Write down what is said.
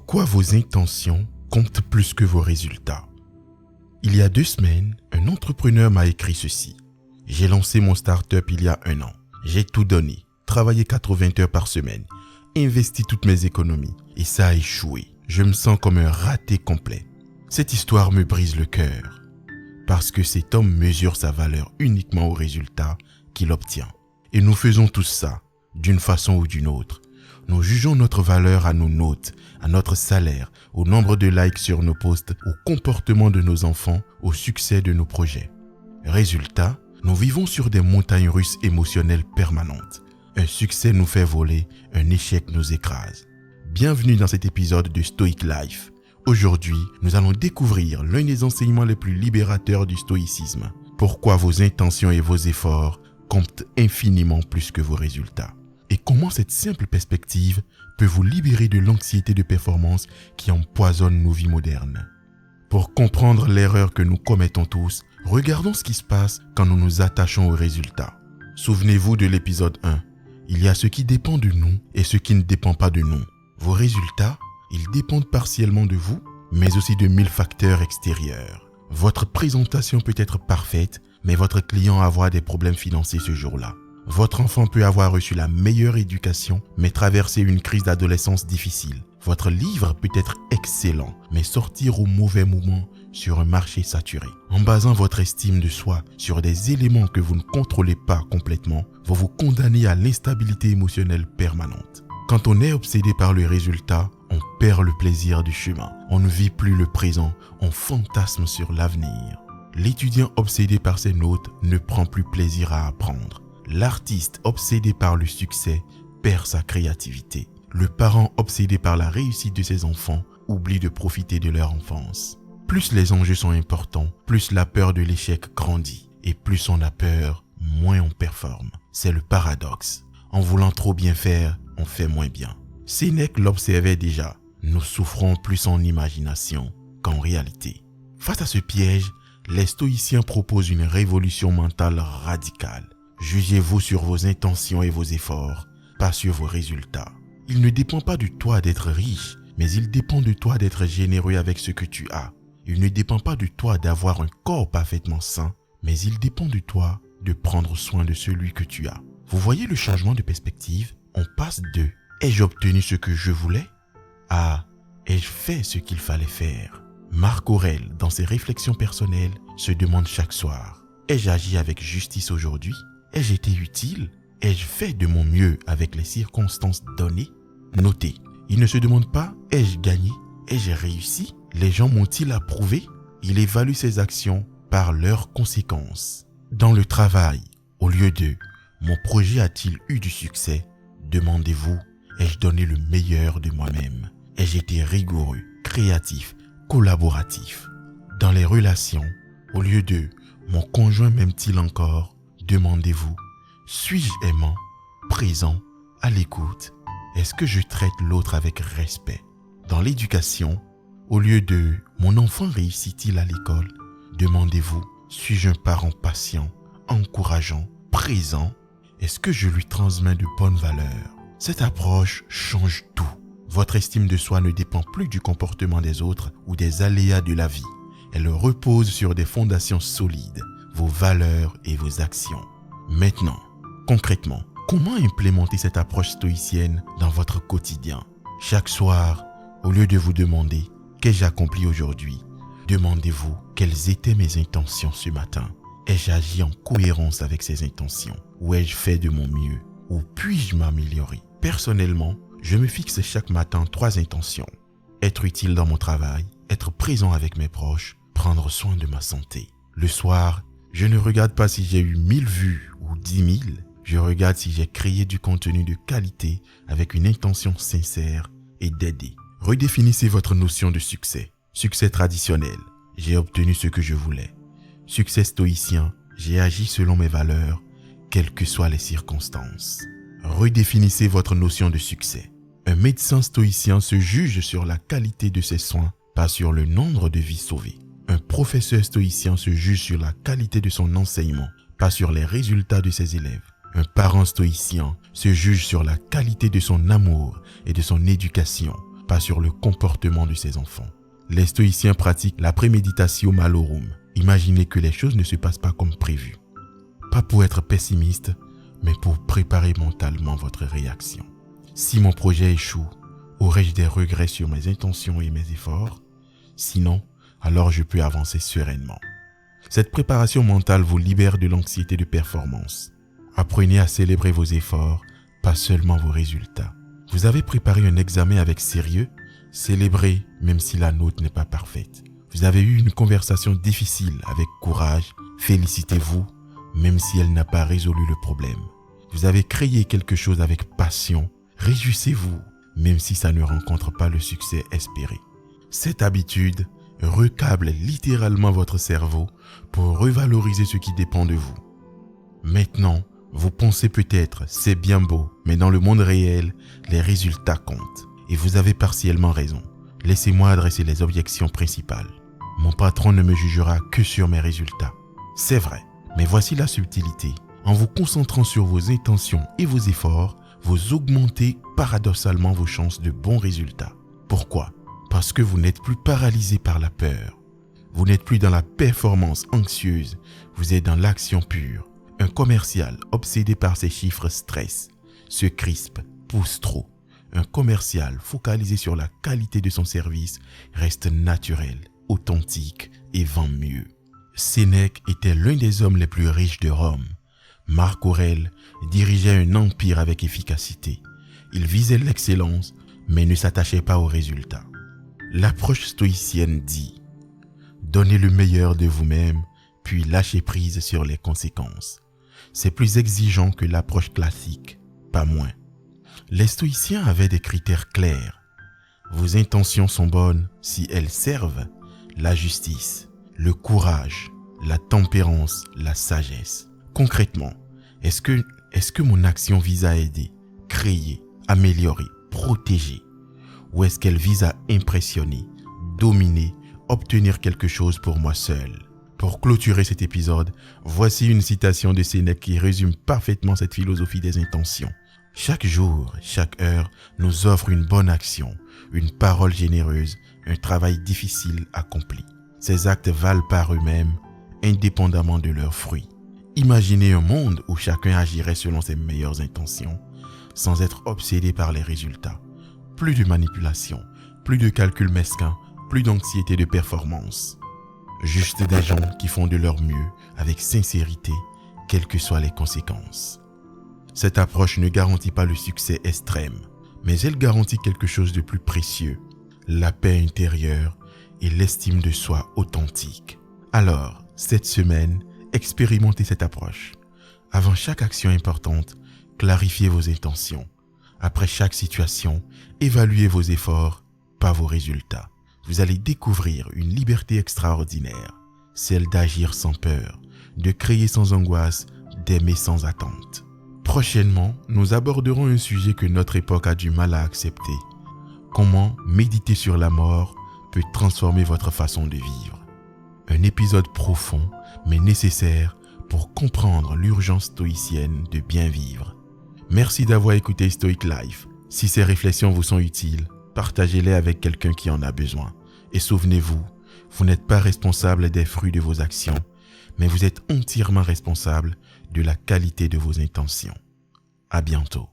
Pourquoi vos intentions comptent plus que vos résultats? Il y a 2 semaines, un entrepreneur m'a écrit ceci. J'ai lancé mon start-up il y a 1 an. J'ai tout donné, travaillé 80 heures par semaine, investi toutes mes économies et ça a échoué. Je me sens comme un raté complet. Cette histoire me brise le cœur parce que cet homme mesure sa valeur uniquement aux résultats qu'il obtient. Et nous faisons tous ça, d'une façon ou d'une autre. Nous jugeons notre valeur à nos notes, à notre salaire, au nombre de likes sur nos posts, au comportement de nos enfants, au succès de nos projets. Résultat, nous vivons sur des montagnes russes émotionnelles permanentes. Un succès nous fait voler, un échec nous écrase. Bienvenue dans cet épisode de Stoic Life. Aujourd'hui, nous allons découvrir l'un des enseignements les plus libérateurs du stoïcisme. Pourquoi vos intentions et vos efforts comptent infiniment plus que vos résultats. Et comment cette simple perspective peut vous libérer de l'anxiété de performance qui empoisonne nos vies modernes. Pour comprendre l'erreur que nous commettons tous, regardons ce qui se passe quand nous nous attachons aux résultats. Souvenez-vous de l'épisode 1. Il y a ce qui dépend de nous et ce qui ne dépend pas de nous. Vos résultats, ils dépendent partiellement de vous, mais aussi de 1000 facteurs extérieurs. Votre présentation peut être parfaite, mais votre client aura des problèmes financiers ce jour-là. Votre enfant peut avoir reçu la meilleure éducation, mais traverser une crise d'adolescence difficile. Votre livre peut être excellent, mais sortir au mauvais moment sur un marché saturé. En basant votre estime de soi sur des éléments que vous ne contrôlez pas complètement, vous vous condamnez à l'instabilité émotionnelle permanente. Quand on est obsédé par le résultat, on perd le plaisir du chemin. On ne vit plus le présent, on fantasme sur l'avenir. L'étudiant obsédé par ses notes ne prend plus plaisir à apprendre. L'artiste obsédé par le succès perd sa créativité. Le parent obsédé par la réussite de ses enfants oublie de profiter de leur enfance. Plus les enjeux sont importants, plus la peur de l'échec grandit. Et plus on a peur, moins on performe. C'est le paradoxe. En voulant trop bien faire, on fait moins bien. Sénèque l'observait déjà. Nous souffrons plus en imagination qu'en réalité. Face à ce piège, les stoïciens proposent une révolution mentale radicale. Jugez-vous sur vos intentions et vos efforts, pas sur vos résultats. Il ne dépend pas de toi d'être riche, mais il dépend de toi d'être généreux avec ce que tu as. Il ne dépend pas de toi d'avoir un corps parfaitement sain, mais il dépend de toi de prendre soin de celui que tu as. Vous voyez le changement de perspective? On passe de « ai-je obtenu ce que je voulais ?» à « ai-je fait ce qu'il fallait faire ?» Marc Aurèle, dans ses réflexions personnelles, se demande chaque soir « ai-je agi avec justice aujourd'hui ? Ai-je été utile? Ai-je fait de mon mieux avec les circonstances données ?» Notez, il ne se demande pas « ai-je gagné? Ai-je réussi? Les gens m'ont-ils approuvé ?» Il évalue ses actions par leurs conséquences. Dans le travail, au lieu de « mon projet a-t-il eu du succès ?» demandez-vous « ai-je donné le meilleur de moi-même? Ai-je été rigoureux, créatif, collaboratif ?» Dans les relations, au lieu de « mon conjoint m'aime-t-il encore ?» demandez-vous, suis-je aimant, présent, à l'écoute? Est-ce que je traite l'autre avec respect? Dans l'éducation, au lieu de « mon enfant réussit-il à l'école ?» demandez-vous, suis-je un parent patient, encourageant, présent? Est-ce que je lui transmets de bonnes valeurs? Cette approche change tout. Votre estime de soi ne dépend plus du comportement des autres ou des aléas de la vie. Elle repose sur des fondations solides, vos valeurs et vos actions. Maintenant, concrètement, comment implémenter cette approche stoïcienne dans votre quotidien? Chaque soir, au lieu de vous demander « qu'ai-je accompli aujourd'hui ?» demandez-vous « quelles étaient mes intentions ce matin? Ai-je agi en cohérence avec ces intentions? Ou ai-je fait de mon mieux? Ou puis-je m'améliorer ?» Personnellement, je me fixe chaque matin 3 intentions. Être utile dans mon travail, être présent avec mes proches, prendre soin de ma santé. Le soir, je ne regarde pas si j'ai eu 1000 vues ou 10 000. Je regarde si j'ai créé du contenu de qualité avec une intention sincère et d'aider. Redéfinissez votre notion de succès. Succès traditionnel, j'ai obtenu ce que je voulais. Succès stoïcien, j'ai agi selon mes valeurs, quelles que soient les circonstances. Redéfinissez votre notion de succès. Un médecin stoïcien se juge sur la qualité de ses soins, pas sur le nombre de vies sauvées. Un professeur stoïcien se juge sur la qualité de son enseignement, pas sur les résultats de ses élèves. Un parent stoïcien se juge sur la qualité de son amour et de son éducation, pas sur le comportement de ses enfants. Les stoïciens pratiquent la préméditatio malorum. Imaginez que les choses ne se passent pas comme prévu. Pas pour être pessimiste, mais pour préparer mentalement votre réaction. Si mon projet échoue, aurai-je des regrets sur mes intentions et mes efforts? Sinon, alors je peux avancer sereinement. Cette préparation mentale vous libère de l'anxiété de performance. Apprenez à célébrer vos efforts, pas seulement vos résultats. Vous avez préparé un examen avec sérieux? Célébrez même si la note n'est pas parfaite. Vous avez eu une conversation difficile avec courage? Félicitez-vous même si elle n'a pas résolu le problème. Vous avez créé quelque chose avec passion? Réjouissez-vous même si ça ne rencontre pas le succès espéré. Cette habitude recable littéralement votre cerveau pour revaloriser ce qui dépend de vous. Maintenant, vous pensez peut-être, c'est bien beau, mais dans le monde réel, les résultats comptent. Et vous avez partiellement raison. Laissez-moi adresser les objections principales. Mon patron ne me jugera que sur mes résultats. C'est vrai, mais voici la subtilité. En vous concentrant sur vos intentions et vos efforts, vous augmentez paradoxalement vos chances de bons résultats. Pourquoi? Parce que vous n'êtes plus paralysé par la peur. Vous n'êtes plus dans la performance anxieuse, vous êtes dans l'action pure. Un commercial obsédé par ses chiffres stresse, se crispe, pousse trop. Un commercial focalisé sur la qualité de son service reste naturel, authentique et vend mieux. Sénèque était l'un des hommes les plus riches de Rome. Marc Aurèle dirigeait un empire avec efficacité. Il visait l'excellence, mais ne s'attachait pas aux résultats. L'approche stoïcienne dit « Donnez le meilleur de vous-même, puis lâchez prise sur les conséquences. » C'est plus exigeant que l'approche classique, pas moins. Les stoïciens avaient des critères clairs. Vos intentions sont bonnes si elles servent la justice, le courage, la tempérance, la sagesse. Concrètement, est-ce que mon action vise à aider, créer, améliorer, protéger? Ou est-ce qu'elle vise à impressionner, dominer, obtenir quelque chose pour moi seul? Pour clôturer cet épisode, voici une citation de Sénèque qui résume parfaitement cette philosophie des intentions. Chaque jour, chaque heure nous offre une bonne action, une parole généreuse, un travail difficile accompli. Ces actes valent par eux-mêmes, indépendamment de leurs fruits. Imaginez un monde où chacun agirait selon ses meilleures intentions, sans être obsédé par les résultats. Plus de manipulation, plus de calculs mesquins, plus d'anxiété de performance. Juste des gens qui font de leur mieux avec sincérité, quelles que soient les conséquences. Cette approche ne garantit pas le succès extrême, mais elle garantit quelque chose de plus précieux, la paix intérieure et l'estime de soi authentique. Alors, cette semaine, expérimentez cette approche. Avant chaque action importante, clarifiez vos intentions. Après chaque situation, évaluez vos efforts, pas vos résultats. Vous allez découvrir une liberté extraordinaire, celle d'agir sans peur, de créer sans angoisse, d'aimer sans attente. Prochainement, nous aborderons un sujet que notre époque a du mal à accepter. Comment méditer sur la mort peut transformer votre façon de vivre. Un épisode profond, mais nécessaire pour comprendre l'urgence stoïcienne de bien vivre. Merci d'avoir écouté Stoic Life. Si ces réflexions vous sont utiles, partagez-les avec quelqu'un qui en a besoin. Et souvenez-vous, vous n'êtes pas responsable des fruits de vos actions, mais vous êtes entièrement responsable de la qualité de vos intentions. À bientôt.